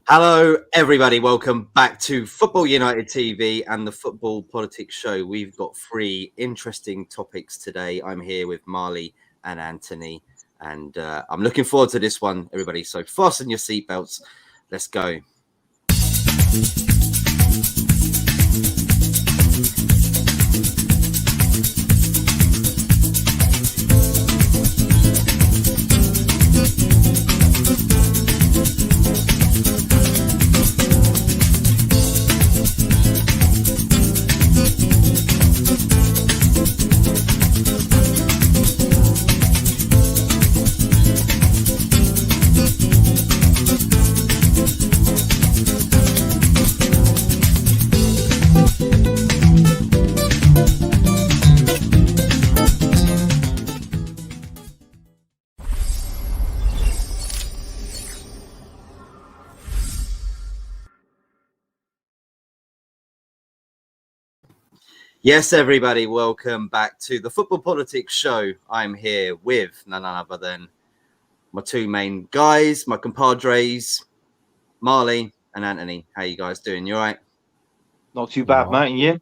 Hello, everybody. Welcome back to Football United TV and the Football Politics Show. We've got three interesting topics today. I'm here with Marley and Anthony, and I'm looking forward to this one, everybody. So fasten your seatbelts. Let's go. Yes, everybody, welcome back to the Football Politics Show. I'm here with none other than my two main guys, my compadres, Marley and Anthony. How you guys doing? You all right? Not too bad, mate. And you?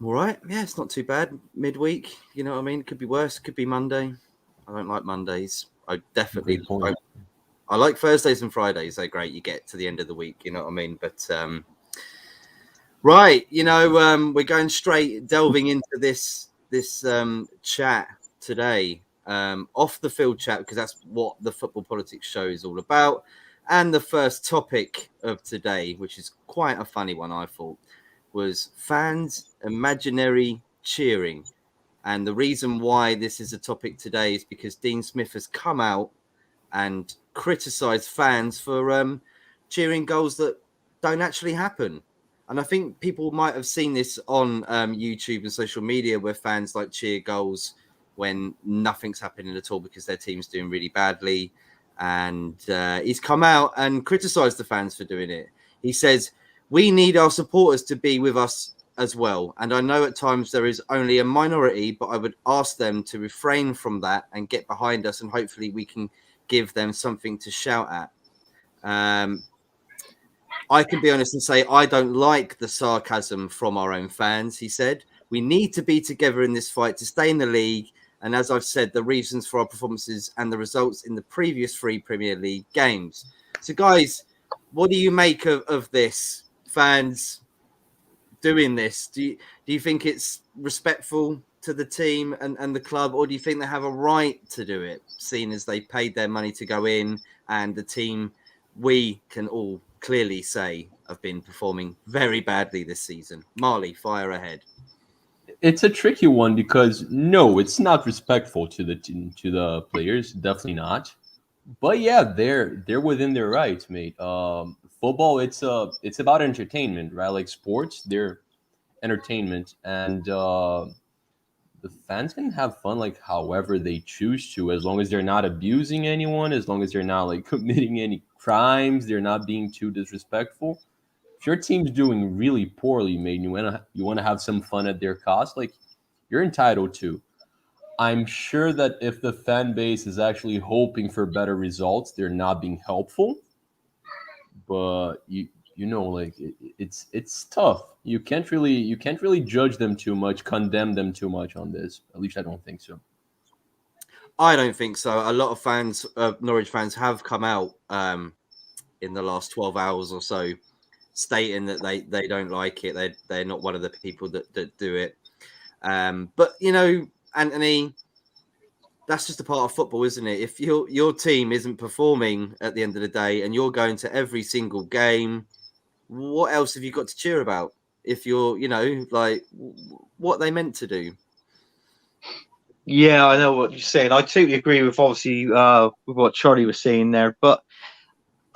All right. Yeah, it's not too bad. Midweek, you know what I mean? It could be worse. It could be Monday. I don't like Mondays. I definitely I like Thursdays and Fridays. They're great. You get to the end of the week, you know what I mean? But right, we're going straight delving into this chat today, off the field chat, because that's what the Football Politics Show is all about. And the first topic of today, which is quite a funny one, I thought, was fans' imaginary cheering. And the reason why this is a topic today is because Dean Smith has come out and criticised fans for cheering goals that don't actually happen. And I think people might have seen this on YouTube and social media where fans like cheer goals when nothing's happening at all because their team's doing really badly. And he's come out and criticised the fans for doing it. He says, we need our supporters to be with us as well. And I know at times there is only a minority, but I would ask them to refrain from that and get behind us. And hopefully we can give them something to shout at. I can be honest and say I don't like the sarcasm from our own fans, he said. We need to be together in this fight to stay in the league. And as I've said, the reasons for our performances and the results in the previous 3 Premier League games. So, guys, what do you make of this? Fans doing this? Do you think it's respectful to the team and the club, or do you think they have a right to do it, seeing as they paid their money to go in and the team we can all clearly say have been performing very badly this season? Marley, fire ahead. It's a tricky one because no, it's not respectful to the players, definitely not. But yeah, they're within their rights, mate. Football, it's about entertainment, right? Like sports, they're entertainment, and the fans can have fun like however they choose to, as long as they're not abusing anyone, as long as they're not like committing any crimes, they're not being too disrespectful. If your team's doing really poorly, mate, and you wanna have some fun at their cost, like you're entitled to. I'm sure that if the fan base is actually hoping for better results, they're not being helpful. But it's tough. You can't really judge them too much, condemn them too much on this. At least I don't think so. I don't think so. A lot of fans, Norwich fans, have come out in the last 12 hours or so, stating that they don't like it. They're not one of the people that do it. But Anthony, that's just a part of football, isn't it? If your team isn't performing at the end of the day and you're going to every single game, what else have you got to cheer about? If you're, like what they meant to do. Yeah, I know what you're saying. I totally agree with obviously with what Charlie was saying there. But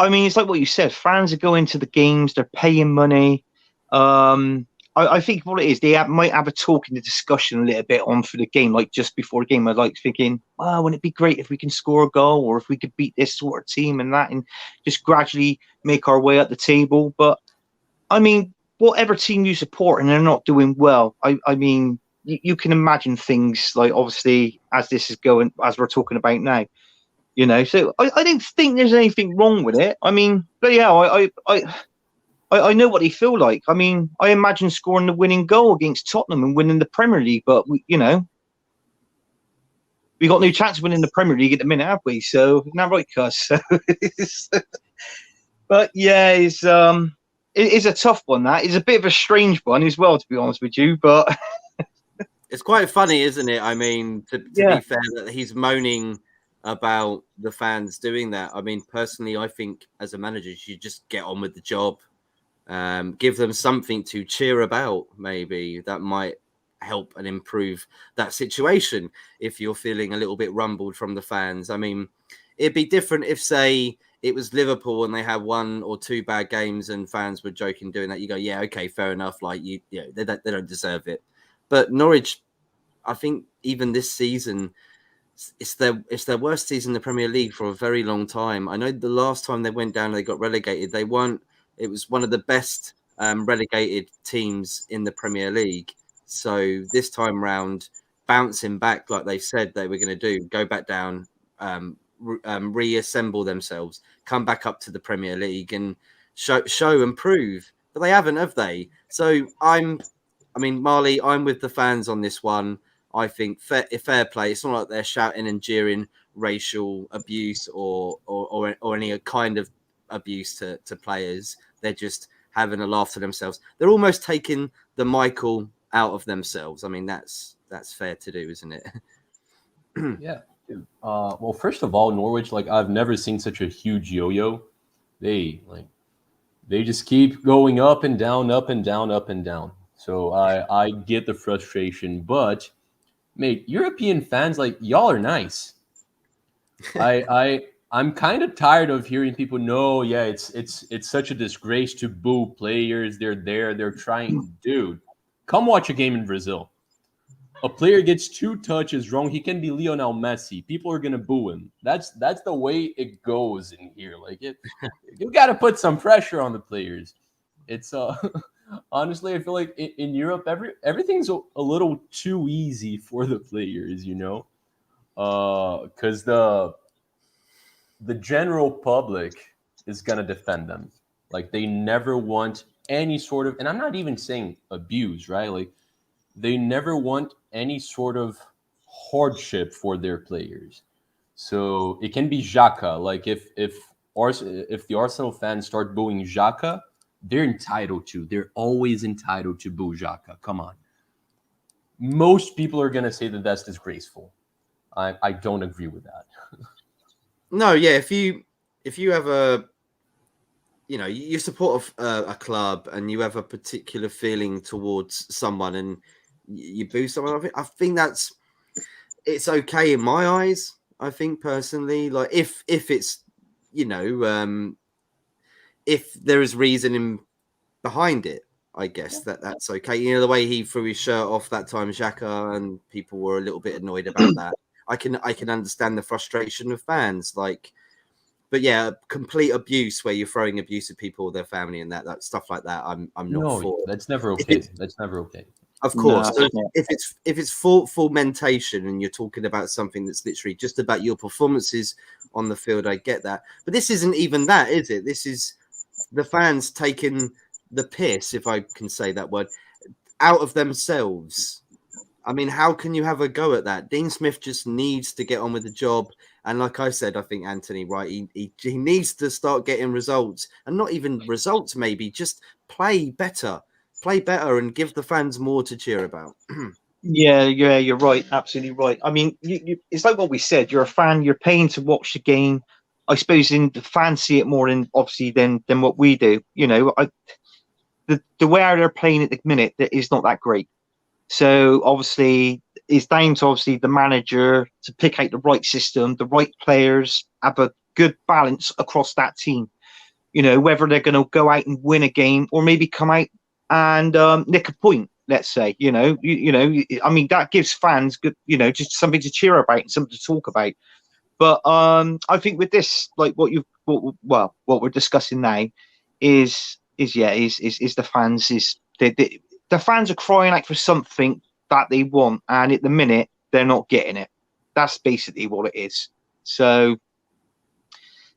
I mean, it's like what you said. Fans are going to the games. They're paying money. I think what it is, they might have a talk in the discussion a little bit on for the game, like just before the game. I like thinking, wow, wouldn't it be great if we can score a goal, or if we could beat this sort of team and that, and just gradually make our way up the table. But I mean, whatever team you support and they're not doing well, I mean, you can imagine things like, obviously, as this is going, as we're talking about now, So I don't think there's anything wrong with it. I mean, but yeah, I know what they feel like. I mean, I imagine scoring the winning goal against Tottenham and winning the Premier League, but we got no chance of winning the Premier League at the minute, have we? So isn't that right, Cuz? So, but yeah, it's a tough one. That is a bit of a strange one as well, to be honest with you. But it's quite funny, isn't it? I mean, to be fair, that he's moaning about the fans doing that. I mean, personally, I think as a manager, you should just get on with the job. Give them something to cheer about. Maybe that might help and improve that situation if you're feeling a little bit rumbled from the fans. I mean, it'd be different if, say, it was Liverpool and they had 1 or 2 bad games and fans were joking doing that. You go, yeah, okay, fair enough. Like they don't deserve it. But Norwich, I think even this season, it's their worst season in the Premier League for a very long time. I know the last time they went down, they got relegated. They weren't. It was one of the best relegated teams in the Premier League. So this time round, bouncing back like they said they were going to do, go back down, reassemble themselves, come back up to the Premier League and show and prove. But they haven't, have they? So Marley, I'm with the fans on this one. I think fair play. It's not like they're shouting and jeering racial abuse or any kind of abuse to players. They're just having a laugh to themselves. They're almost taking the Michael out of themselves. I mean, that's fair to do, isn't it? Yeah. Well, first of all, Norwich, like I've never seen such a huge yo-yo. They just keep going up and down, up and down, up and down. So I get the frustration, but mate, European fans, like y'all are nice. I'm kind of tired of hearing people know, yeah, it's such a disgrace to boo players. They're trying, dude. Come watch a game in Brazil. A player gets 2 touches wrong, he can be Lionel Messi. People are gonna boo him. That's the way it goes in here. Like you got to put some pressure on the players. It's honestly, I feel like in Europe, everything's a little too easy for the players, because the general public is gonna defend them. Like they never want any sort of, and I'm not even saying abuse, right? Like they never want any sort of hardship for their players. So it can be Xhaka. Like if the Arsenal fans start booing Xhaka, they're entitled to. They're always entitled to boo Xhaka. Come on. Most people are gonna say that that's disgraceful. I don't agree with that. No, yeah. If you have you support a club and you have a particular feeling towards someone and you boo someone, I think it's okay in my eyes. I think personally, like if it's if there is reasoning behind it, I guess that's okay. The way he threw his shirt off that time, Xhaka, and people were a little bit annoyed about that. I can understand the frustration of fans, but yeah, complete abuse where you're throwing abuse at people, their family, and that stuff like that. I'm not for. That's never okay. That's never okay. Of course, no, so if it's thoughtful mentation and you're talking about something that's literally just about your performances on the field, I get that. But this isn't even that, is it? This is the fans taking the piss, if I can say that word, out of themselves. I mean, how can you have a go at that? Dean Smith just needs to get on with the job. And like I said, I think Anthony, right, he needs to start getting results, and not even results, maybe just play better and give the fans more to cheer about. Yeah, you're right. Absolutely right. I mean, it's like what we said. You're a fan. You're paying to watch the game. I suppose the fans see it more obviously than what we do. The way they're playing at the minute is not that great. So obviously, it's down to the manager to pick out the right system, the right players, have a good balance across that team. Whether they're going to go out and win a game or maybe come out and nick a point. Let's say, I mean, that gives fans good, just something to cheer about and something to talk about. But I think with this, like what we're discussing now is the fans the fans are crying out for something that they want, and at the minute they're not getting it. That's basically what it is. So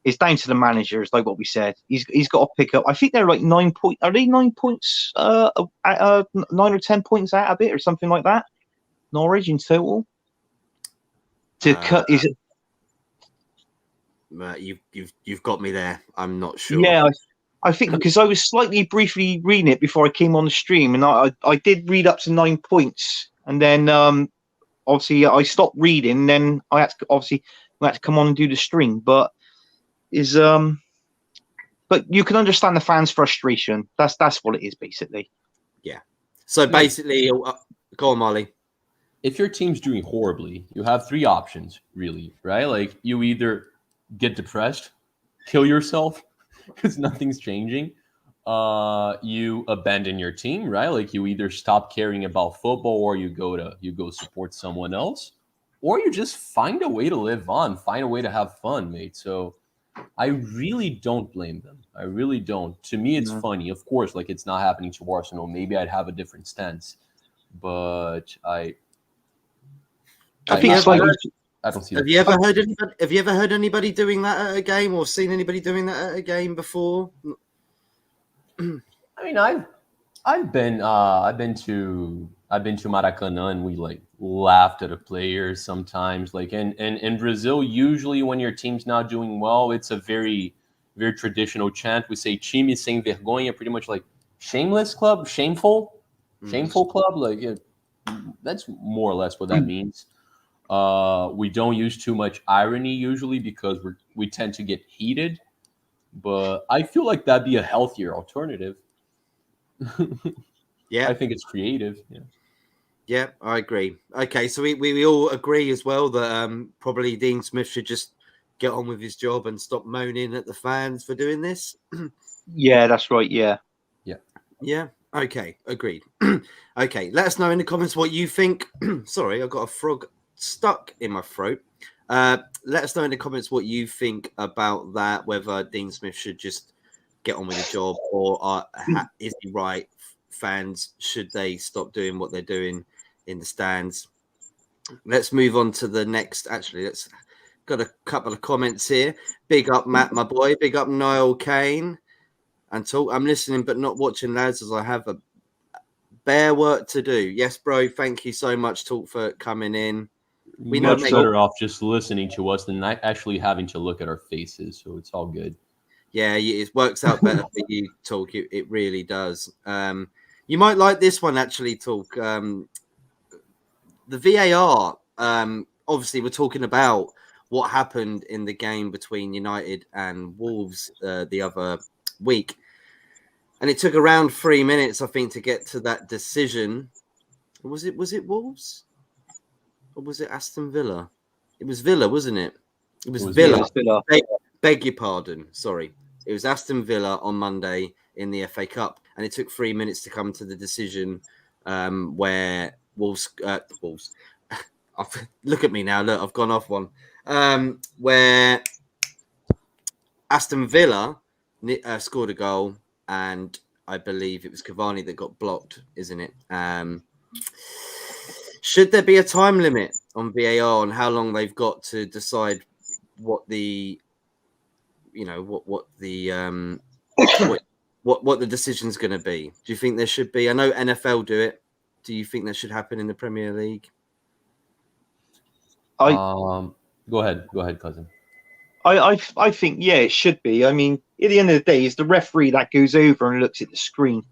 it's down to the managers, like what we said. He's got to pick up. I think they're like 9 points. Are they 9 points? 9 or 10 points out of it, or something like that. Norwich in total. To cut is it? You've got me there. I'm not sure. Yeah, I think because I was slightly briefly reading it before I came on the stream, and I did read up to 9 points, and then obviously I stopped reading. And then I had to come on and do the stream, but you can understand the fans' frustration. That's what it is basically. Yeah. So basically, go on, Molly. If your team's doing horribly, you have 3 options, really, right? Like, you either get depressed, kill yourself because nothing's changing. You abandon your team, right? Like, you either stop caring about football, or you go support someone else, or you just find a way to live on, find a way to have fun, mate. So I really don't blame them. I really don't. To me, it's funny. Of course, like, it's not happening to Arsenal. Maybe I'd have a different stance, but I don't see. Have you ever heard anybody doing that at a game, or seen anybody doing that at a game before? I mean, I've been to Maracanã, and we like laughed at the players sometimes. Like in Brazil, usually when your team's not doing well, it's a very, very traditional chant. We say "time sem vergonha," pretty much like shameless club, shameful club. Like that's more or less what that means. We don't use too much irony usually because we tend to get heated, but I feel like that'd be a healthier alternative. Yeah, I think it's creative. Yeah, I agree. Okay, so we all agree as well that probably Dean Smith should just get on with his job and stop moaning at the fans for doing this. Yeah, that's right. Yeah. Okay, agreed. Okay, let us know in the comments what you think. Sorry, I've got a frog stuck in my throat. Let us know in the comments what you think about that, whether Dean Smith should just get on with the job, or is he right? Fans, should they stop doing what they're doing in the stands? Let's move on to the next. Actually, let's got a couple of comments here. Big up Matt, my boy. Big up Niall Kane. And talk. I'm listening but not watching, lads, as I have a bare work to do. Yes, bro. Thank you so much, Talk, for coming in. We much better off just listening to us than actually having to look at our faces. So it's all good. Yeah, it works out better for you, Talk. It really does. You might like this one, actually, Talk. The V.A.R. Obviously, we're talking about what happened in the game between United and Wolves the other week. And it took around 3 minutes, I think, to get to that decision. Was it Wolves? Or was it Aston Villa? It was Villa, wasn't it? It was Villa. Beg your pardon. Sorry. It was Aston Villa on Monday in the FA Cup. And it took 3 minutes to come to the decision where Wolves. Look at me now. Look, I've gone off one. Where Aston Villa scored a goal, and I believe it was Cavani that got blocked, isn't it? Should there be a time limit on VAR on how long they've got to decide what the, what the decision's going to be? Do you think there should be? I know NFL do it. Do you think that should happen in the Premier League? Go ahead, cousin. I think, yeah, it should be. I mean, at the end of the day, it's the referee that goes over and looks at the screen.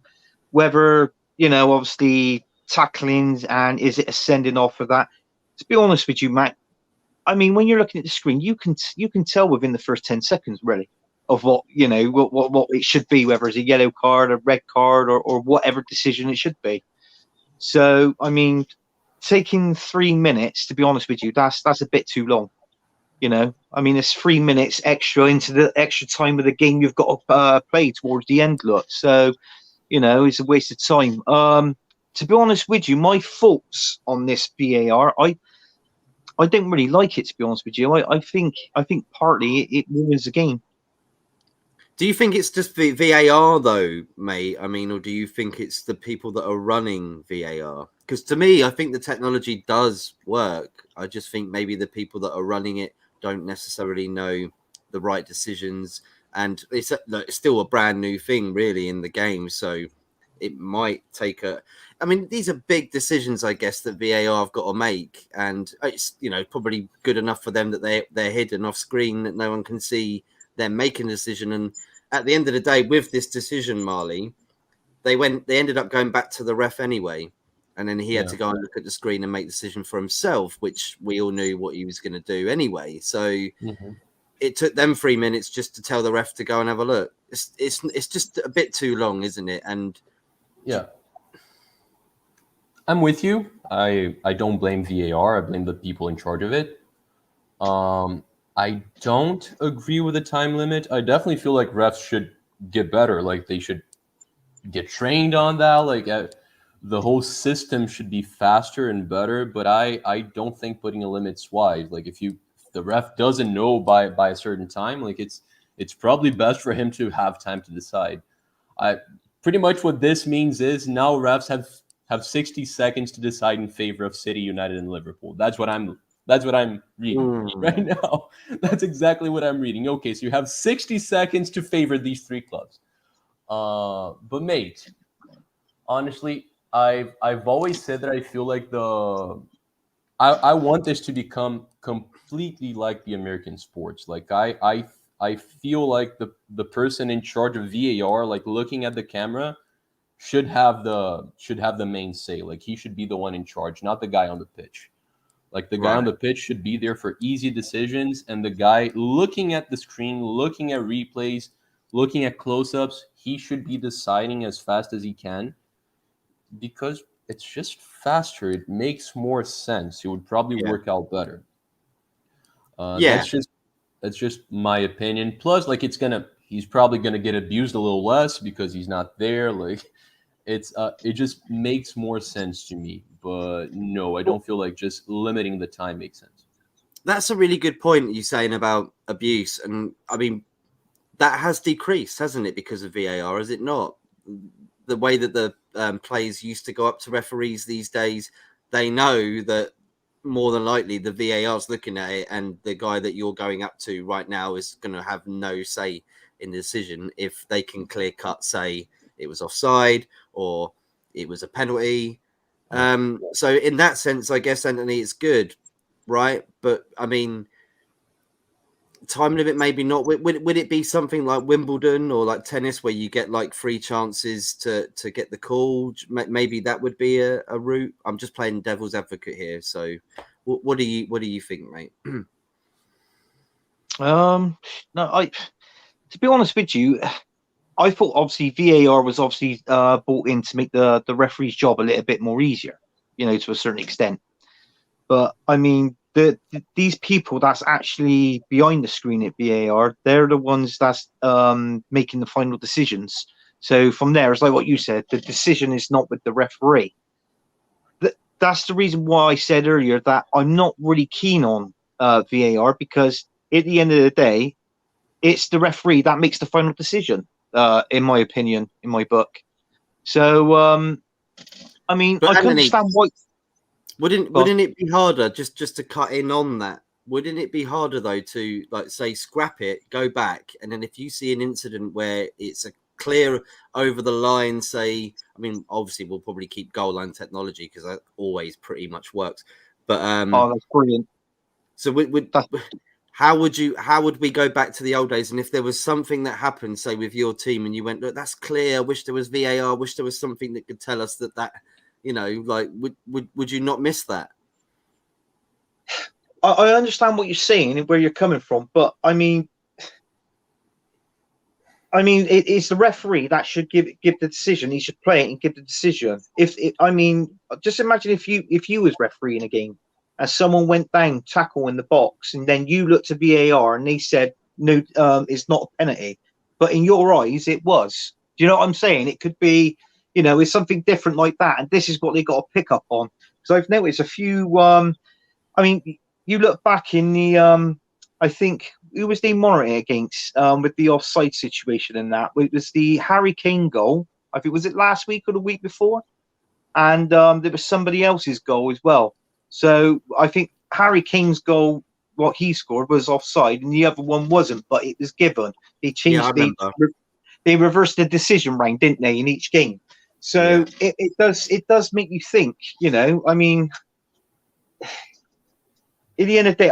Whether, obviously tacklings and is it a sending off of that? To be honest with you, Matt, I mean, when you're looking at the screen, you can tell within the first 10 seconds, really, of what it should be, whether it's a yellow card, a red card, or whatever decision it should be. So, I mean, taking 3 minutes, to be honest with you, that's a bit too long. I mean, it's 3 minutes extra into the extra time of the game you've got to play towards the end. Look, so it's a waste of time. To be honest with you, my thoughts on this VAR, I don't really like it. To be honest with you, I think partly it ruins the game. Do you think it's just the VAR though, mate? I mean, or do you think it's the people that are running VAR? Because to me, I think the technology does work. I just think maybe the people that are running it don't necessarily know the right decisions. And it's still a brand new thing, really, in the game. So it might take I mean, these are big decisions, I guess, that VAR have got to make. And it's, probably good enough for them that they're hidden off screen, that no one can see them making a decision. And at the end of the day, with this decision, Marley, they ended up going back to the ref anyway. And then he had to go and look at the screen and make the decision for himself, which we all knew what he was going to do anyway. So it took them 3 minutes just to tell the ref to go and have a look. It's just a bit too long, isn't it? And yeah, I'm with you. I don't blame VAR. I blame the people in charge of it. I don't agree with the time limit. I definitely feel like refs should get better. Like they should get trained on that. Like the whole system should be faster and better. But I don't think putting a limit's wise. Like if the ref doesn't know by a certain time, like it's probably best for him to have time to decide. Pretty much what this means is now refs have 60 seconds to decide in favor of City, United, and Liverpool. That's what I'm reading right now. That's exactly what I'm reading. Okay, so you have 60 seconds to favor these three clubs. But mate, honestly, I've always said that I feel like I want this to become completely like the American sports. Like I feel like the person in charge of VAR, like looking at the camera, should have the main say. Like he should be the one in charge, not the guy on the pitch. Like the guy on the pitch should be there for easy decisions, and the guy looking at the screen, looking at replays, looking at close-ups, he should be deciding as fast as he can because it's just faster. It makes more sense. It would probably work out better. That's just my opinion. Plus, like he's probably gonna get abused a little less because he's not there. Like it just makes more sense to me. But no, I don't feel like just limiting the time makes sense. That's a really good point you're saying about abuse. And I mean, that has decreased, hasn't it, because of VAR, is it not? The way that the players used to go up to referees these days, they know that more than likely the VAR's looking at it, and the guy that you're going up to right now is going to have no say in the decision if they can clear cut say it was offside or it was a penalty. So in that sense, I guess, Anthony, it's good, right? But I mean, time limit maybe not. Would it be something like Wimbledon or like tennis where you get like 3 chances to get the call? Maybe that would be a route. I'm just playing devil's advocate here. So what do you think, mate? No, to be honest with you, I thought obviously VAR was obviously brought in to make the referee's job a little bit more easier, to a certain extent. But I mean, these people that's actually behind the screen at VAR, they're the ones that's making the final decisions. So from there, it's like what you said, the decision is not with the referee. That's the reason why I said earlier that I'm not really keen on VAR, because at the end of the day, it's the referee that makes the final decision, in my opinion, in my book. So, I mean, I can understand why. Wouldn't it be harder, just to cut in on that? Wouldn't it be harder though to like say scrap it, go back, and then if you see an incident where it's a clear over the line, say, I mean, obviously we'll probably keep goal line technology because that always pretty much works. But that's brilliant. So how would we go back to the old days? And if there was something that happened, say with your team, and you went, look, that's clear. I wish there was VAR. I wish there was something that could tell us that like would you not miss that? I understand what you're saying and where you're coming from, but I mean, it's the referee that should give the decision. He should play it and give the decision. Just imagine if you was refereeing a game and someone went down tackle in the box, and then you looked at VAR and they said no, it's not a penalty, but in your eyes it was. Do you know what I'm saying? It could be, it's something different like that, and this is what they got to pick up on. Because I've noticed a few. You look back in the I think who was they monitoring against with the offside situation and that? It was the Harry Kane goal. I think was it last week or the week before, and there was somebody else's goal as well. So I think Harry Kane's goal what he scored was offside, and the other one wasn't, but it was given. They changed. I remember. They reversed the decision round, didn't they, in each game? So it does make you think. I mean, at the end of the day,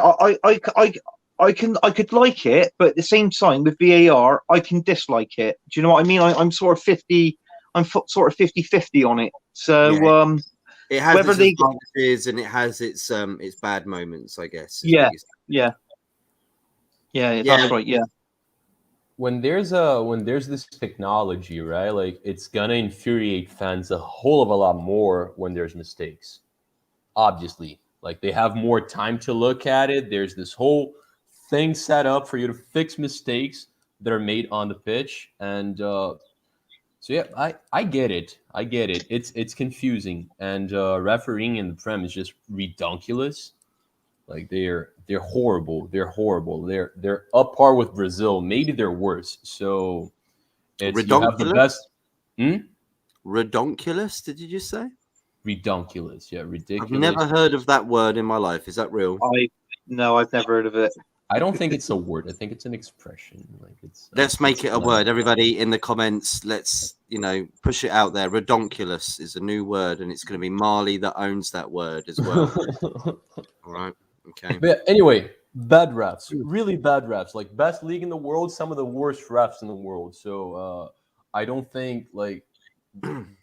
I could like it, but at the same time with VAR, I can dislike it. Do you know what I mean? I'm sort of 50. I'm sort of 50-50 on it. So it has whether its they advantages and it has its bad moments, I guess. Yeah, that's right. Yeah. When there's this technology, right? Like it's gonna infuriate fans a whole of a lot more when there's mistakes. Obviously, like they have more time to look at it. There's this whole thing set up for you to fix mistakes that are made on the pitch, and so yeah, I get it. It's confusing, and refereeing in the Prem is just redonkulous. Like they're horrible. They're up par with Brazil. Maybe they're worse. So it's you have the best. Redonkulous? Did you just say? Redonkulous. Yeah, ridiculous. I've never heard of that word in my life. Is that real? No, I've never heard of it. I don't think it's a word. I think it's an expression. Like it's. Let's make it a word. Everybody in the comments, let's push it out there. Redonkulous is a new word, and it's going to be Marley that owns that word as well. All right. Okay. But anyway, bad refs, really bad refs. Like best league in the world, some of the worst refs in the world. So I don't think like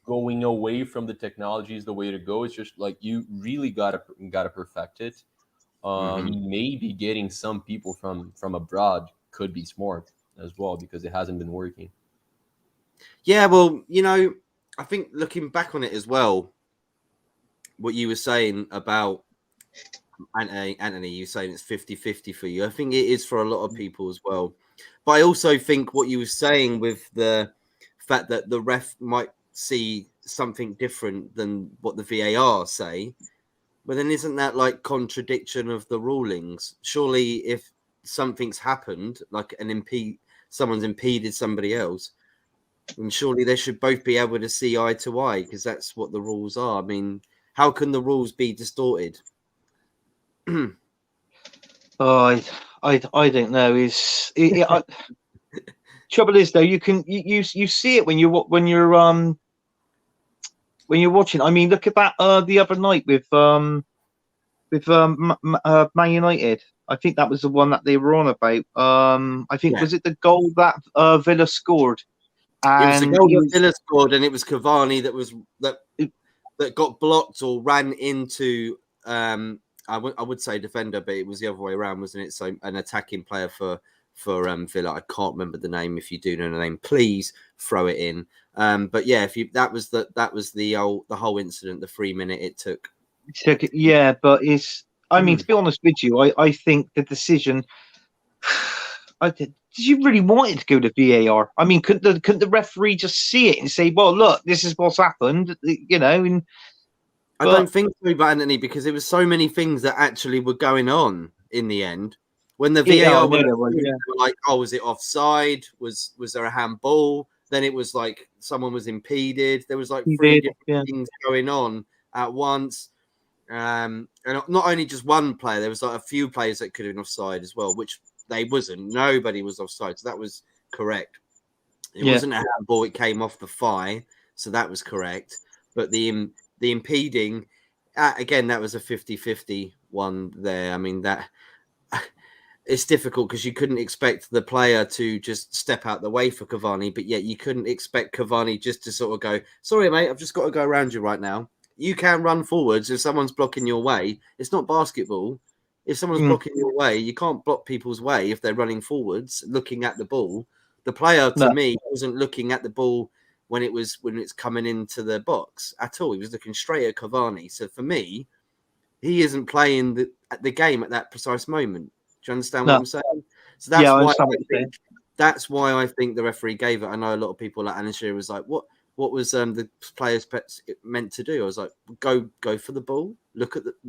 going away from the technology is the way to go. It's just like you really gotta perfect it. Maybe getting some people from abroad could be smart as well because it hasn't been working. Yeah, well, I think looking back on it as well, what you were saying about Anthony, you saying it's 50-50 for you. I think it is for a lot of people as well. But I also think what you were saying with the fact that the ref might see something different than what the VAR say, but then isn't that like contradiction of the rulings? Surely if something's happened, like someone's impeded somebody else, then surely they should both be able to see eye to eye because that's what the rules are. I mean, how can the rules be distorted? I don't know. Trouble is though, you see it when you're watching. I mean, look at that the other night with Man United. I think that was the one that they were on about. I think was it the goal that Villa scored? And it was the goal that Villa scored, and it was Cavani that got blocked or ran into. I would say defender, but it was the other way around, wasn't it? So an attacking player for Villa. I can't remember the name. If you do know the name, please throw it in. But yeah, that was the whole incident, the 3 minute it took. Yeah, but I mean, to be honest with you, I think the decision. Did you really want it to go to VAR? I mean, couldn't the referee just see it and say, "Well, look, this is what's happened," I don't think so, but Anthony, because there was so many things that actually were going on in the end. When the VAR were like, "Oh, was it offside? Was there a handball?" Then it was like someone was impeded. There was like three different things going on at once, and not only just one player. There was like a few players that could have been offside as well, which they wasn't. Nobody was offside, so that was correct. It wasn't a handball; it came off the thigh, so that was correct. But the impeding, again, that was a 50-50 one there. I mean, that it's difficult because you couldn't expect the player to just step out the way for Cavani, but yet you couldn't expect Cavani just to sort of go, "Sorry, mate, I've just got to go around you right now." You can run forwards if someone's blocking your way. It's not basketball. If someone's blocking your way, you can't block people's way if they're running forwards, looking at the ball. The player, to me, wasn't looking at the ball when it's coming into the box at all. He was looking straight at Cavani. So for me, he isn't playing the game at that precise moment. Do you understand what I'm saying? So that's why I think the referee gave it. I know a lot of people like Anishir was like, what was the players meant to do? I was like, go for the ball.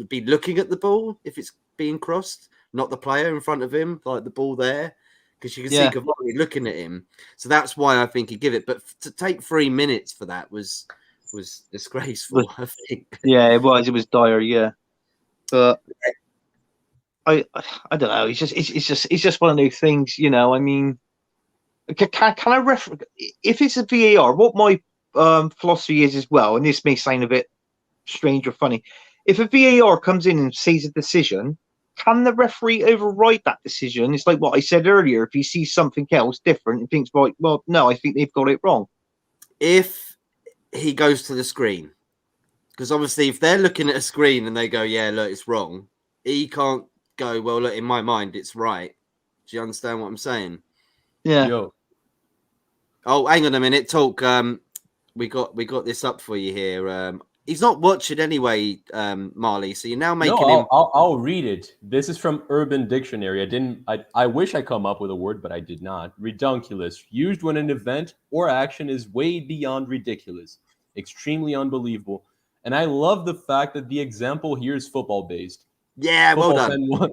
Be looking at the ball if it's being crossed, not the player in front of him, like the ball there. Because you can see Cavani looking at him. So that's why I think he'd give it. But to take 3 minutes for that was disgraceful, I think. Yeah, it was. It was dire, yeah. But I don't know. It's just one of those things, you know. I mean, can I refer if it's a VAR? What my philosophy is as well, and this may sound a bit strange or funny. If a VAR comes in and sees a decision, can the referee override that decision? It's like what I said earlier. If he sees something else different and thinks, right, well, no, I think they've got it wrong. If he goes to the screen, because obviously if they're looking at a screen and they go, yeah, look, it's wrong, he can't go, well, look, in my mind, it's right. Do you understand what I'm saying? Yeah. Yo, Oh, hang on a minute, talk. We got this up for you here. He's not watching anyway, Marley. So you're now making him. I'll read it. This is from Urban Dictionary. I wish I come up with a word, but I did not. Redunculous, used when an event or action is way beyond ridiculous, extremely unbelievable. And I love the fact that the example here is football based. Yeah, well done. Fan one.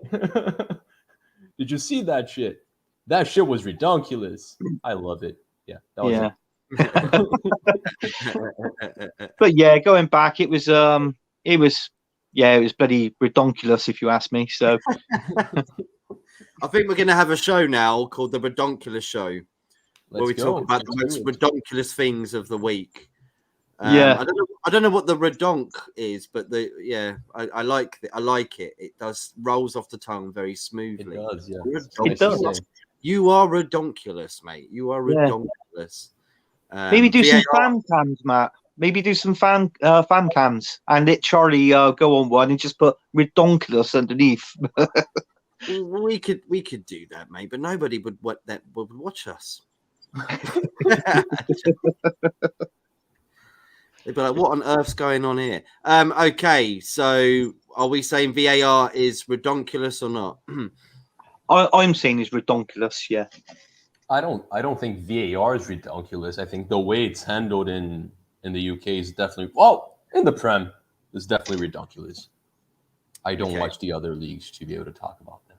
Did you see that shit? That shit was redunculous. I love it. Yeah, that was it. But yeah, going back, it was bloody redonkulous, if you ask me. So I think we're going to have a show now called the Redonkulous Show, where we talk about the most redonkulous things of the week. I don't know what the redonk is, but I like it. It does rolls off the tongue very smoothly. It does, yeah. It does. You are redonkulous, mate. You are redonkulous. Maybe do some fan cams, Matt. Maybe do some fan cams and let Charlie go on one and just put redonkulous underneath. we could do that, mate, but nobody would watch us. They'd be like, what on earth's going on here? Okay, so are we saying VAR is redonkulous or not? I'm saying it's redonkulous, yeah. I don't think VAR is redonkulous. I think the way it's handled in the UK is definitely in the Prem is definitely redonkulous. I don't watch the other leagues to be able to talk about them.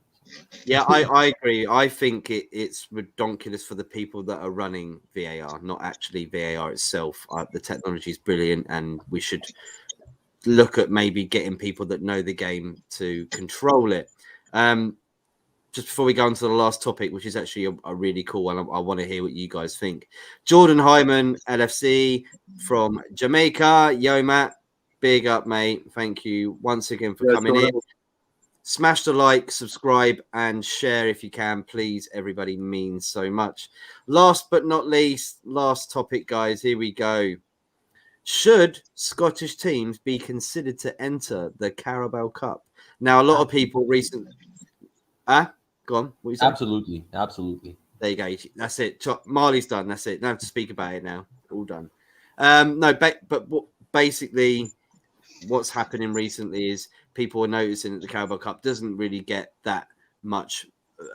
Yeah, I agree. I think it's redonkulous for the people that are running VAR, not actually VAR itself. The technology is brilliant, and we should look at maybe getting people that know the game to control it. Just before we go on to the last topic, which is actually a really cool one, I want to hear what you guys think. Jordan Hyman, LFC from Jamaica. Yo, Matt, big up, mate. Thank you once again for coming in. Smash the like, subscribe, and share if you can, please. Everybody means so much. Last but not least, last topic, guys. Here we go. Should Scottish teams be considered to enter the Carabao Cup? Now, a lot of people recently... Go on. What you saying? Absolutely. There you go. That's it. Marley's done. That's it. Don't have to speak about it now. All done. Basically, what's happening recently is people are noticing that the Carabao Cup doesn't really get that much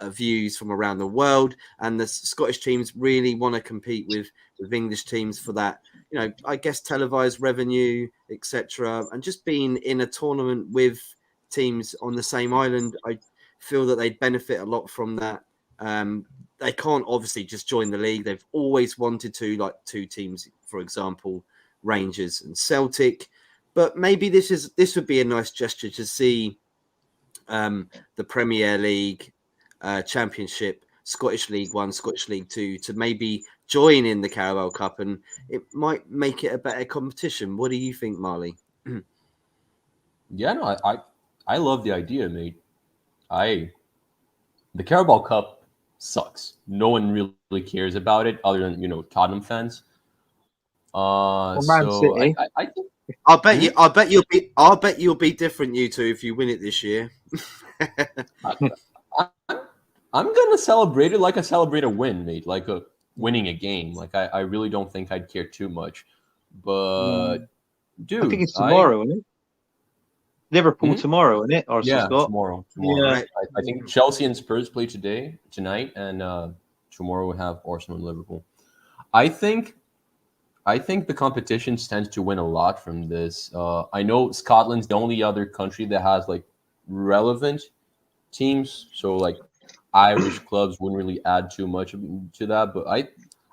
views from around the world, and the Scottish teams really want to compete with English teams for that, I guess televised revenue, etc. And just being in a tournament with teams on the same island, I feel that they'd benefit a lot from that. They can't obviously just join the league. They've always wanted to, like two teams, for example, Rangers and Celtic. But maybe this would be a nice gesture to see the Premier League, Championship, Scottish League 1, Scottish League 2 to maybe join in the Carabao Cup, and it might make it a better competition. What do you think, Marley? Yeah, no, I love the idea, mate. The Carabao Cup sucks. No one really cares about it other than Tottenham fans. Man so City. I think I'll bet you'll be different, you two, if you win it this year. I'm gonna celebrate it like I celebrate a win, mate. Like winning a game. Like I really don't think I'd care too much. But dude, I think it's tomorrow, isn't it? Liverpool tomorrow, isn't it? Or tomorrow. Yeah. I think Chelsea and Spurs play tonight, and tomorrow we have Arsenal and Liverpool. I think the competition tends to win a lot from this. I know Scotland's the only other country that has like relevant teams, so like Irish clubs wouldn't really add too much to that. But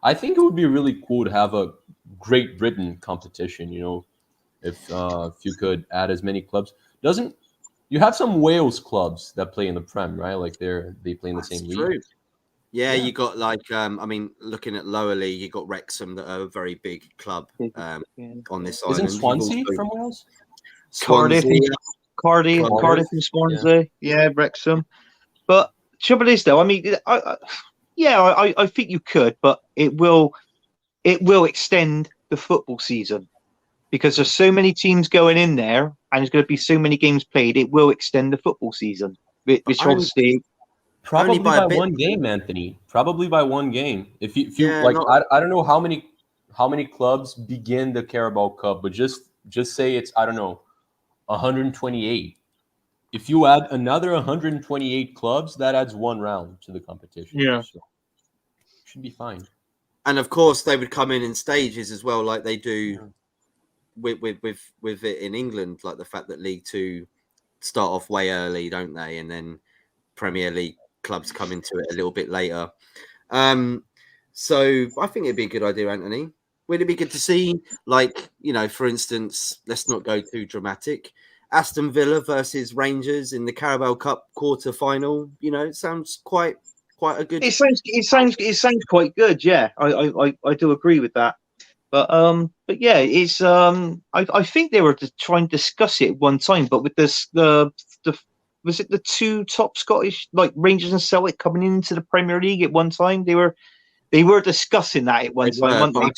I think it would be really cool to have a Great Britain competition. If you could add as many clubs, doesn't You have some Wales clubs that play in the Prem, right? Like they play in the same league. Yeah, you got like I mean, looking at lower league, you got Wrexham that are a very big club on this island. Isn't Swansea from Wales? Cardiff, Swansea, Cardiff and Swansea, Wrexham. But trouble is, though, I mean, I think you could, but it will extend the football season because there's so many teams going in there, and there's going to be so many games played. It will extend the football season, which obviously probably by one game, Anthony. Probably by one game. If you like, I don't know how many clubs begin the Carabao Cup, but just say it's, I don't know, 128. If you add another 128 clubs, that adds one round to the competition. Yeah. So should be fine. And of course, they would come in stages as well, like they do with it in England. Like the fact that League Two start off way early, don't they? And then Premier League clubs come into it a little bit later. So I think it'd be a good idea, Anthony. Would it be good to see, like, for instance, let's not go too dramatic, Aston Villa versus Rangers in the Carabao Cup quarter final? It sounds quite a good. It sounds quite good. Yeah, I do agree with that. But yeah, it's I think they were to try and discuss it one time, but with this the was it the two top Scottish, like Rangers and Celtic, coming into the Premier League at one time? They were discussing that at one time, weren't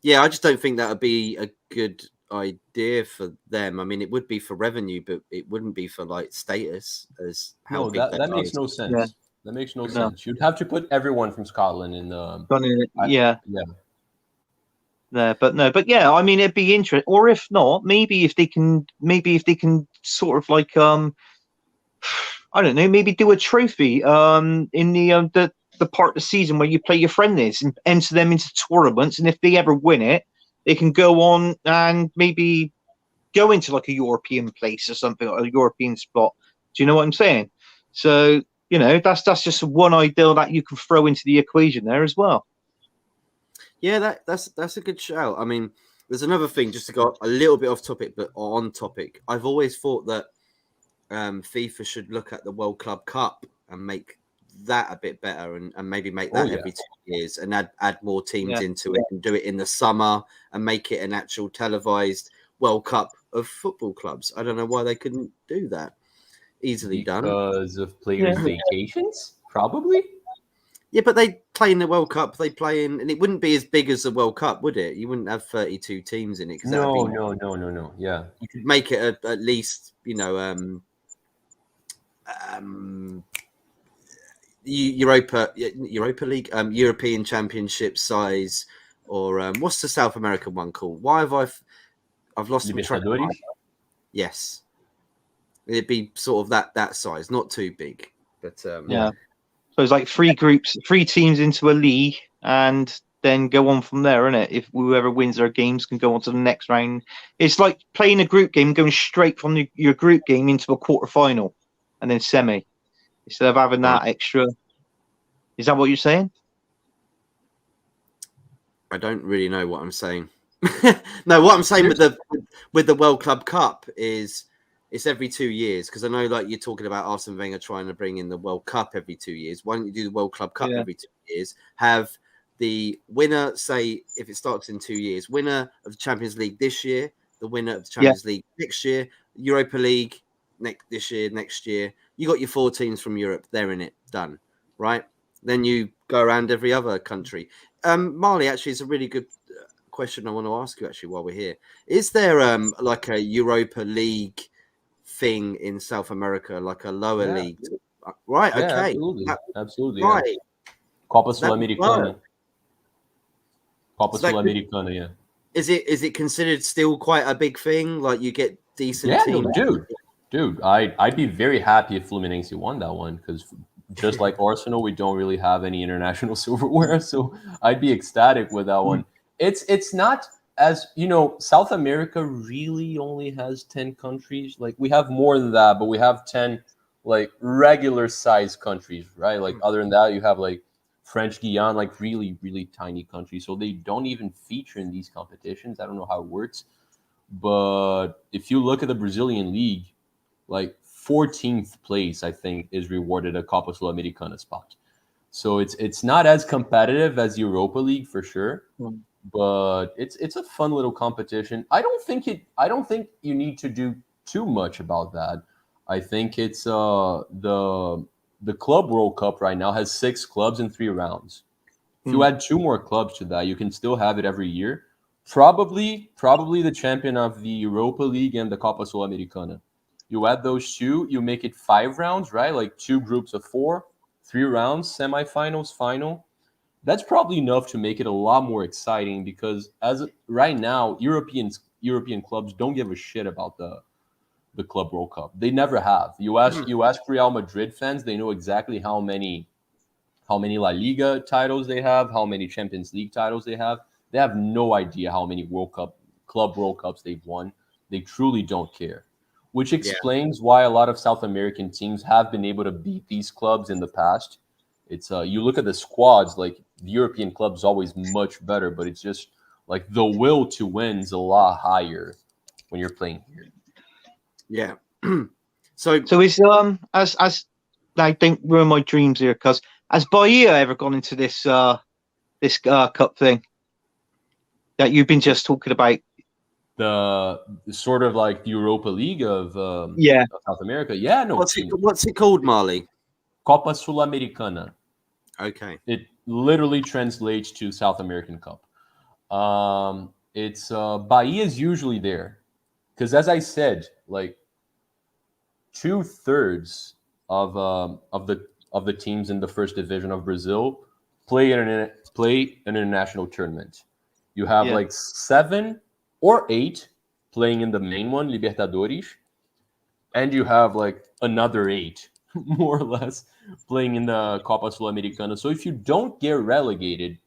they? I just don't think that would be a good idea for them. I mean, it would be for revenue, but it wouldn't be for like status as how big that makes no sense. Yeah. That makes no sense. You'd have to put everyone from Scotland in the but yeah, I mean, it'd be interesting. Or if not, maybe if they can sort of like I don't know, maybe do a trophy in the part of the season where you play your friendlies and enter them into tournaments, and if they ever win it, they can go on and maybe go into like a European place or something, or a European spot. Do you know what I'm saying? So, that's just one idea that you can throw into the equation there as well. Yeah, that's a good shout. I mean, there's another thing, just to go a little bit off topic, but on topic. I've always thought that FIFA should look at the World Club Cup and make that a bit better, and maybe make that every 2 years, and add more teams into it, and do it in the summer, and make it an actual televised World Cup of football clubs. I don't know why they couldn't do that. Easily done. Because of players' vacations, probably. Yeah, but they play in the World Cup. They play in, and it wouldn't be as big as the World Cup, would it? You wouldn't have 32 teams in it. No. Yeah, you could make it at least, Europa League, European Championship size, or what's the South American one called? Why have I've lost my track? Yes, it'd be sort of that size, not too big, but So it's like 3 groups, 3 teams into a league, and then go on from there, isn't it? If whoever wins their games can go on to the next round. It's like playing a group game, going straight from your group game into a quarterfinal, and then semi, instead of having that extra. Is that what you're saying? I don't really know what I'm saying. No, what I'm saying with the World Club Cup is it's every 2 years, because I know, like, you're talking about Arsene Wenger trying to bring in the World Cup every 2 years. Why don't you do the World Club Cup every 2 years? Have the winner, say, if it starts in 2 years, winner of the Champions League this year, the winner of the Champions League next year, Europa League next year. You got your 4 teams from Europe. They're in it. Done. Right? Then you go around every other country. Marley, actually, is a really good question I want to ask you, actually, while we're here. Is there like a Europa League thing in South America, like a lower league? Right, okay. Absolutely. Right. Copa Sul-Americana. Copa Sul-Americana, yeah. Is it considered still quite a big thing? Like, you get decent teams? Dude, I'd be very happy if Fluminense won that one, because just like Arsenal, we don't really have any international silverware, so I'd be ecstatic with that one. It's not, as South America really only has 10 countries. Like, we have more than that, but we have 10 like regular size countries, right? Like, other than that, you have like French Guiana, like really, really tiny countries. So they don't even feature in these competitions. I don't know how it works. But if you look at the Brazilian league, like 14th place, I think, is rewarded a Copa Sul-Americana spot. So it's not as competitive as Europa League for sure, but it's a fun little competition. I don't think you need to do too much about that. I think it's the Club World Cup right now has 6 clubs in 3 rounds. If you add 2 more clubs to that, you can still have it every year. Probably the champion of the Europa League and the Copa Sul-Americana. You add those 2, you make it 5 rounds, right? Like 2 groups of 4, 3 rounds, semifinals, final. That's probably enough to make it a lot more exciting because as right now, European clubs don't give a shit about the Club World Cup. They never have. You ask Real Madrid fans, they know exactly how many La Liga titles they have, how many Champions League titles they have. They have no idea how many Club World Cups they've won. They truly don't care, which explains why a lot of South American teams have been able to beat these clubs in the past. It's you look at the squads, like the European clubs always much better, but it's just like the will to win is a lot higher when you're playing here. Yeah. So is as I don't ruin my dreams here, because has Bahia ever gone into this cup thing that you've been just talking about? The sort of like the Europa League of South America. Yeah, no. What's it called, Marley? Copa Sul-Americana. Okay. It literally translates to South American Cup. It's Bahia is usually there because, as I said, like 2/3 of the teams in the first division of Brazil play an international tournament. You have like 7 or 8 playing in the main one, Libertadores, and you have like another 8, more or less, playing in the Copa Sul-Americana. So if you don't get relegated,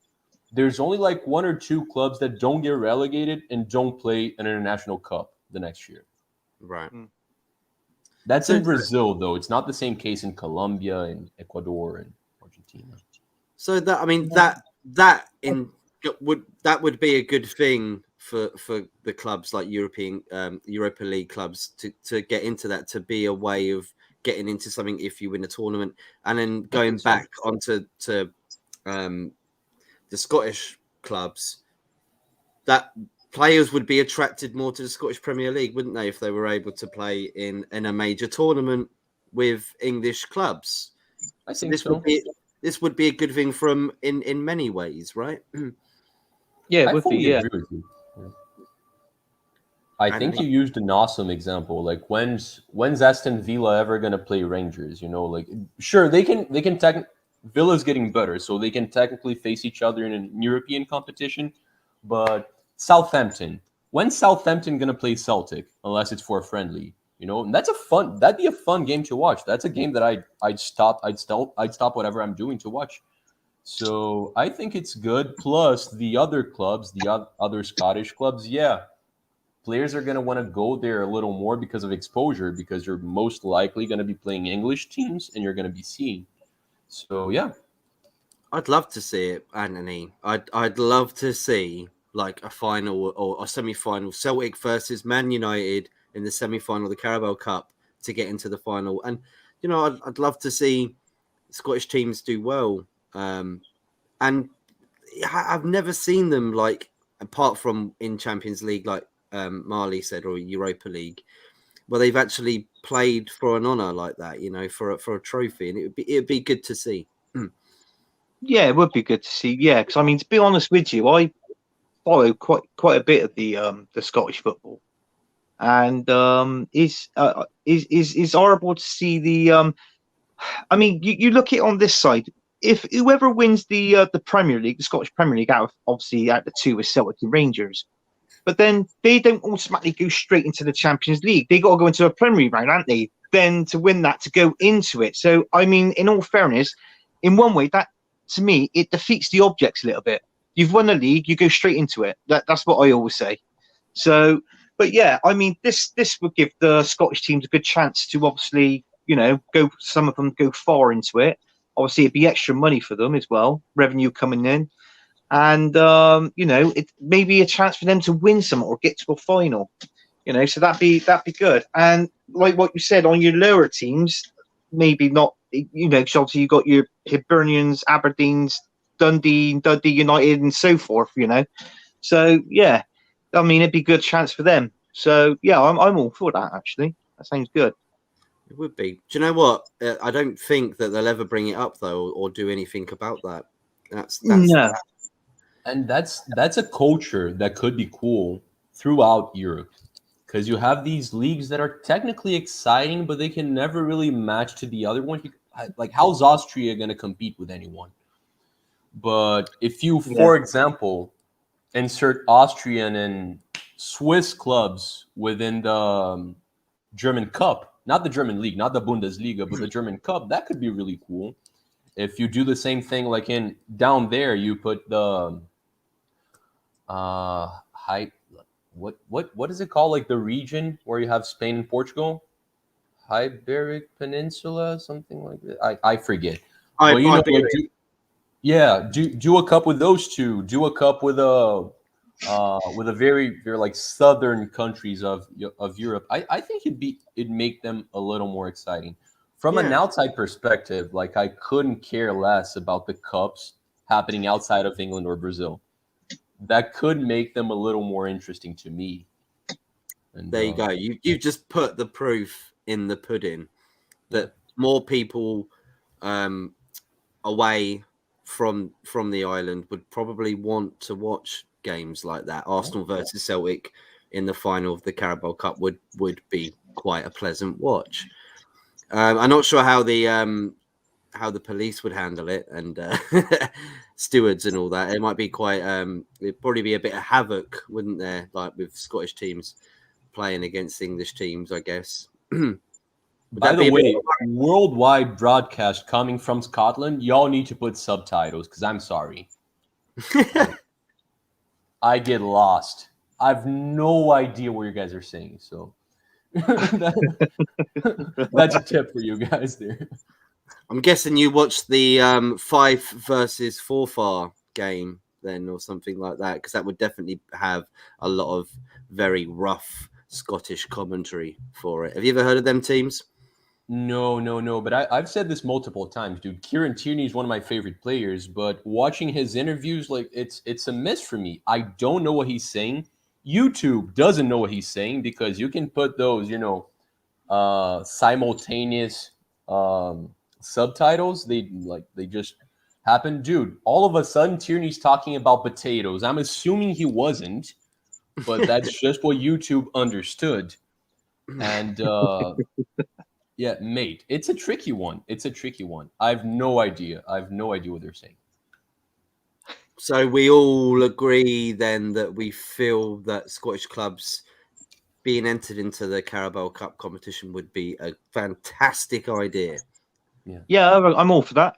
there's only like 1 or 2 clubs that don't get relegated and don't play an international cup the next year. Right. That's in Brazil, though. It's not the same case in Colombia and Ecuador and Argentina. So that would be a good thing for the clubs like Europa League clubs to get into that, to be a way of getting into something if you win a tournament. And then going back onto the Scottish clubs, that players would be attracted more to the Scottish Premier League, wouldn't they, if they were able to play in a major tournament with English clubs? I think this would be a good thing in many ways, right? Yeah, it would be. Yeah. Agree with you. I think you used an awesome example. Like when's Aston Villa ever gonna play Rangers? You know, like sure they can Villa's getting better, so they can technically face each other in a European competition. But Southampton, when's Southampton gonna play Celtic unless it's for a friendly? You know, and that'd be a fun game to watch. That's a game that I'd stop whatever I'm doing to watch. So I think it's good. Plus the other clubs, other Scottish clubs, players are going to want to go there a little more because of exposure, because you're most likely going to be playing English teams and you're going to be seen. So, yeah. I'd love to see it, Anthony. I'd love to see like a final or a semi-final, Celtic versus Man United in the semi-final of the Carabao Cup to get into the final. And, you know, I'd love to see Scottish teams do well. And I've never seen them, like, apart from in Champions League, like Marley said, or Europa League, where they've actually played for an honour like that, you know, for a trophy, and it'd be good to see. Yeah, it would be good to see. Yeah, because I mean, to be honest with you, I follow quite a bit of the Scottish football, and it's horrible to see the. I mean, you look at it on this side. If whoever wins the Premier League, the Scottish Premier League, out of the 2 is Celtic and Rangers. But then they don't automatically go straight into the Champions League. They got to go into a Premier League round, aren't they? Then to win that, to go into it. So, I mean, in all fairness, in one way, that, to me, it defeats the objects a little bit. You've won a league, you go straight into it. That's what I always say. So, but yeah, I mean, this would give the Scottish teams a good chance to obviously, you know, some of them go far into it. Obviously, it'd be extra money for them as well, revenue coming in. And, you know, it may be a chance for them to win some or get to a final. So that'd be good. And like what you said on your lower teams, maybe not. 'Cause obviously you got your Hibernians, Aberdeens, Dundee United, and so forth. So yeah, I mean it'd be a good chance for them. So yeah, I'm all for that. Actually, that sounds good. It would be. Do you know what? I don't think that they'll ever bring it up though, or do anything about that. That's No. And that's a culture that could be cool throughout Europe, because you have these leagues that are technically exciting, but they can never really match to the other one. Like, how's Austria going to compete with anyone? But if you, for example, insert Austrian and Swiss clubs within the German Cup, not the German league, not the Bundesliga, but the German Cup, that could be really cool. If you do the same thing, like down there, you put the what is it called? Like the region where you have Spain and Portugal, Iberic Peninsula, something like that. I forget. But do a cup with those two. Do a cup with a very, very like southern countries of Europe. I think it'd make them a little more exciting. From an outside perspective, like I couldn't care less about the cups happening outside of England or Brazil. That could make them a little more interesting to me. And there you go. You just put the proof in the pudding that more people away from the island would probably want to watch games like that. Arsenal versus Celtic in the final of the Carabao Cup would be quite a pleasant watch. I'm not sure how the police would handle it and stewards and all that. It might be quite. It'd probably be a bit of havoc, wouldn't there? Like with Scottish teams playing against English teams, I guess. By the way, worldwide broadcast coming from Scotland, y'all need to put subtitles because I'm sorry. I get lost. I have no idea what you guys are saying. So that's a tip for you guys there. I'm guessing you watched the Fife versus Forfar game then, or something like that, because that would definitely have a lot of very rough Scottish commentary for it. Have you ever heard of them teams? No. But I've said this multiple times, dude. Kieran Tierney is one of my favorite players, but watching his interviews, like it's a miss for me. I don't know what he's saying. YouTube doesn't know what he's saying because you can put those, simultaneous subtitles. They just happen, dude. All of a sudden, Tierney's talking about potatoes. I'm assuming he wasn't, but that's just what YouTube understood. And yeah, mate, it's a tricky one. I have no idea what they're saying. So we all agree then that we feel that Scottish clubs being entered into the Carabao Cup competition would be a fantastic idea. Yeah, I'm all for that.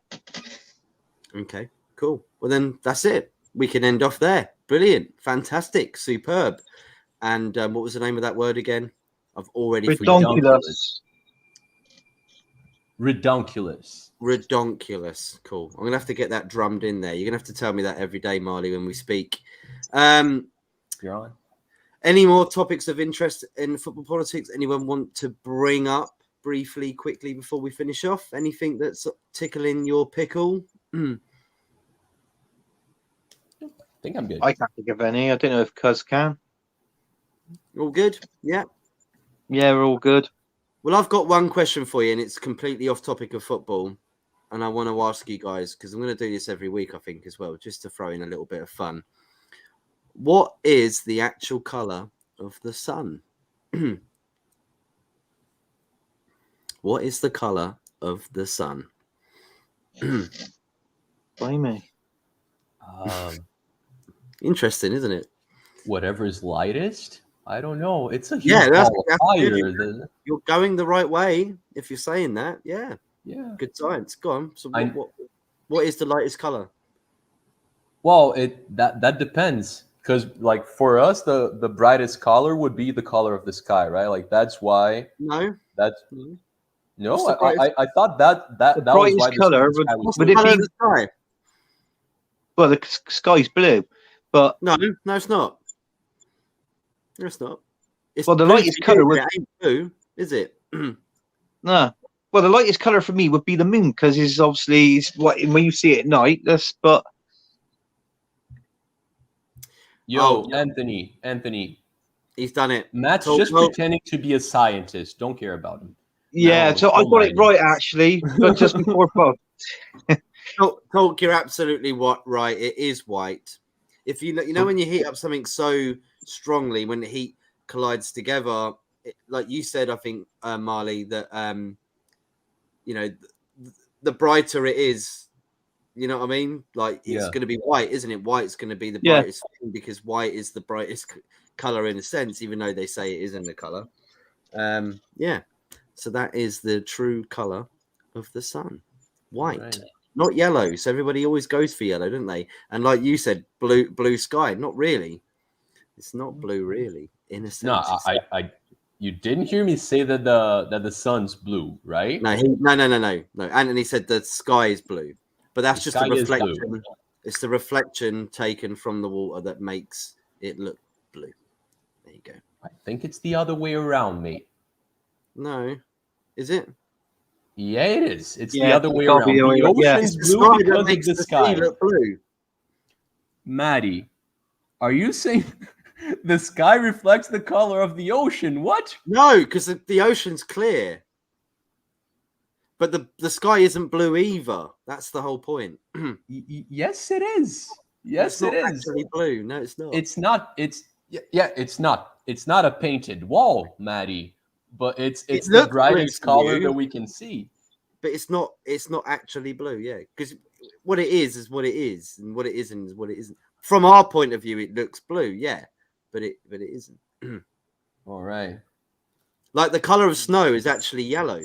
Okay, cool. Well, then that's it. We can end off there. Brilliant. Fantastic. Superb. And what was the name of that word again? I've already forgotten. Redonkulous. Cool. I'm going to have to get that drummed in there. You're going to have to tell me that every day, Marley, when we speak. You're on. Any more topics of interest in football politics? Anyone want to bring up briefly, quickly, before we finish off? Anything that's tickling your pickle? I think I'm good. I can't think of any. I don't know if Cuz can. All good? Yeah. Yeah, we're all good. Well, I've got one question for you, and it's completely off topic of football. And I want to ask you guys, because I'm going to do this every week, I think, as well, just to throw in a little bit of fun. What is the actual colour of the sun? What is the colour of the sun? By me. Interesting, isn't it? Whatever is lightest? I don't know. It's a huge that's qualifier. You're going the right way if you're saying that. Yeah. Yeah. Good science. Go on. So what is the lightest color? Well, that depends, because like for us, the brightest color would be the color of the sky, right? Like that's why. No. That's no. I thought that the brightest was color would it be the sky? Well, the sky's blue, but no, it's not. No, it's not. Well, the lightest colour would... It ain't blue, is it? No. Well, the lightest colour for me would be the moon, because it's obviously when you see it at night. But Anthony, he's done it. Matt's just pretending to be a scientist. Don't care about him. Yeah, so I got it right actually, but just before both. Talk, you're absolutely right. It is white. If you know when you heat up something so strongly, when the heat collides together, like you said, I think Marley, that the brighter it is, you know what I mean? Like it's going to be white, isn't it? White's going to be the brightest thing, because white is the brightest color in a sense, even though they say it isn't the color. So that is the true color of the sun, white. Right. Not yellow. So everybody always goes for yellow, don't they? And like you said, blue sky. Not really. It's not blue, really. In a sense. No, you didn't hear me say that the sun's blue, right? No. Anthony said the sky is blue, but that's just a reflection. It's the reflection taken from the water that makes it look blue. There you go. I think it's the other way around, mate. No, is it? Yeah, it is. It's the other way around. The ocean's blue because of the sky. Look blue. Maddie, are you saying the sky reflects the color of the ocean? What? No, because the ocean's clear. But the sky isn't blue either. That's the whole point. Yes, it is. Yes, it is. It's not actually blue. No, it's not. It's not. It's not. It's not a painted wall, Maddie. But it's the brightest color that we can see. But it's not actually blue, yeah. Because what it is what it is, and what it isn't is what it isn't. From our point of view, it looks blue, yeah. But it isn't. All right. Like the color of snow is actually yellow.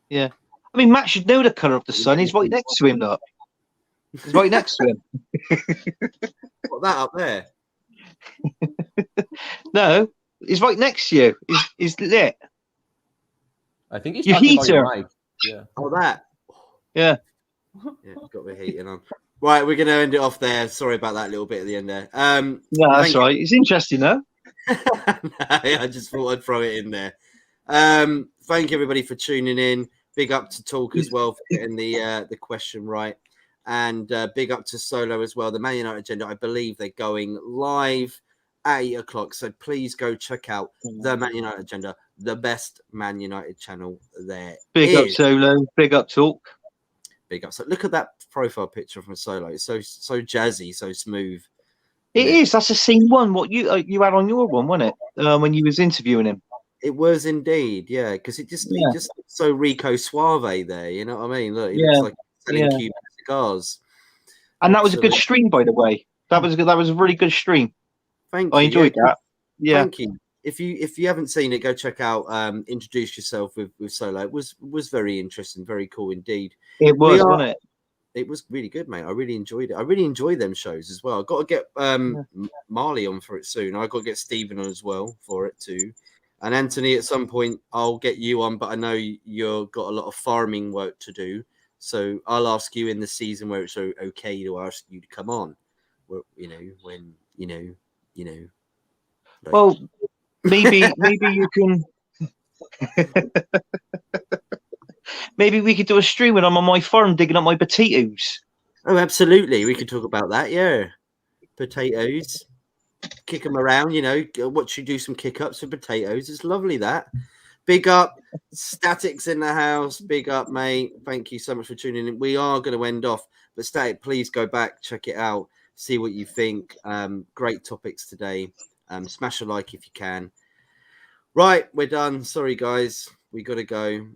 Yeah. I mean, Matt should know the color of the sun. He's right next to him, look. He's right next to him. What, that up there? No. He's right next to you. He's lit. I think he's talking about your mic. Yeah. Oh, that. Yeah. Yeah, got the heating on. Right, we're going to end it off there. Sorry about that little bit at the end there. No, that's right. It's interesting, though. I just thought I'd throw it in there. Thank you, everybody, for tuning in. Big up to Talk as well for getting the question right. And big up to Solo as well. The Man United Agenda, I believe they're going live at 8 o'clock. So please go check out the Man United Agenda, the best Man United channel there. Big up Solo, big up Talk. Big up. So look at that profile picture from Solo. It's so jazzy, so smooth. It is. That's the same one. What you had on your one, wasn't it? When you was interviewing him. It was indeed, yeah. Because it just looks so Rico Suave there. You know what I mean? Look, he looks like selling Cuban cigars. And that was a good stream, by the way. That was a really good stream. Thank you. I enjoyed that. Yeah. Thank you. If you haven't seen it, go check out Introduce Yourself with Solo. It was very interesting, very cool indeed. It was, wasn't it? It was really good, mate. I really enjoyed it. I really enjoy them shows as well. I've got to get Marley on for it soon. I've got to get Stephen on as well for it too. And Anthony, at some point, I'll get you on, but I know you've got a lot of farming work to do. So I'll ask you in the season where it's okay to ask you to come on. Well, when. Like... Well, maybe you can. Maybe we could do a stream when I'm on my farm digging up my potatoes. Oh, absolutely. We could talk about that. Yeah, potatoes. Kick them around. Watch you do some kick ups for potatoes. It's lovely that. Big up, Statics in the house. Big up, mate. Thank you so much for tuning in. We are going to end off, but Static, please go back, check it out, see what you think. Great topics today. Smash a like if you can. Right, we're done. Sorry, guys. We got to go.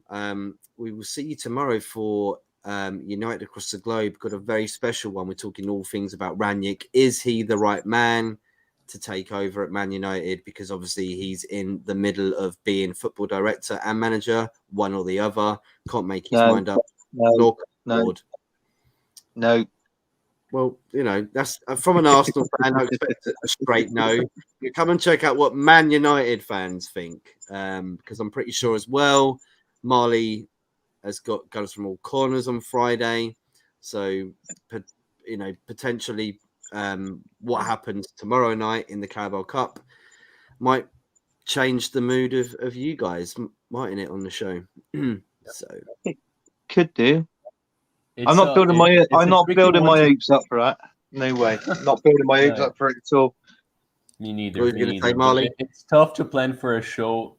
We will see you tomorrow for United Across the Globe. Got a very special one. We're talking all things about Ranić. Is he the right man to take over at Man United? Because obviously he's in the middle of being football director and manager, one or the other. Can't make his mind up. No. Well, that's from an Arsenal fan. I expect a straight no. You come and check out what Man United fans think, because I'm pretty sure as well, Marley has got guns from all corners on Friday. So, potentially what happens tomorrow night in the Carabao Cup might change the mood of you guys, mightn't it, on the show? So it could do. It's, I'm not building my hopes up for that. No way. Not building my hopes up for it at all. Me neither. What were you me gonna say, neither. Marley? It's tough to plan for a show.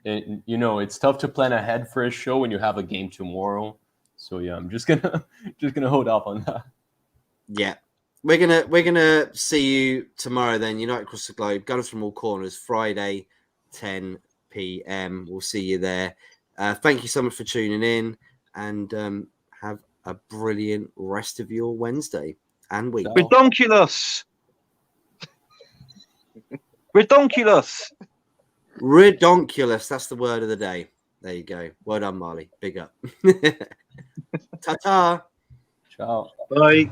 It's tough to plan ahead for a show when you have a game tomorrow. So yeah, I'm just gonna hold off on that. Yeah, we're gonna see you tomorrow then. Unite Across the Globe, Gunners from All Corners, Friday, 10 p.m. We'll see you there. Thank you so much for tuning in, and have a brilliant rest of your Wednesday and week. Redonkulous. Redonkulous. That's the word of the day. There you go. Well done, Marley. Big up. Ta-ta. Ciao. Bye.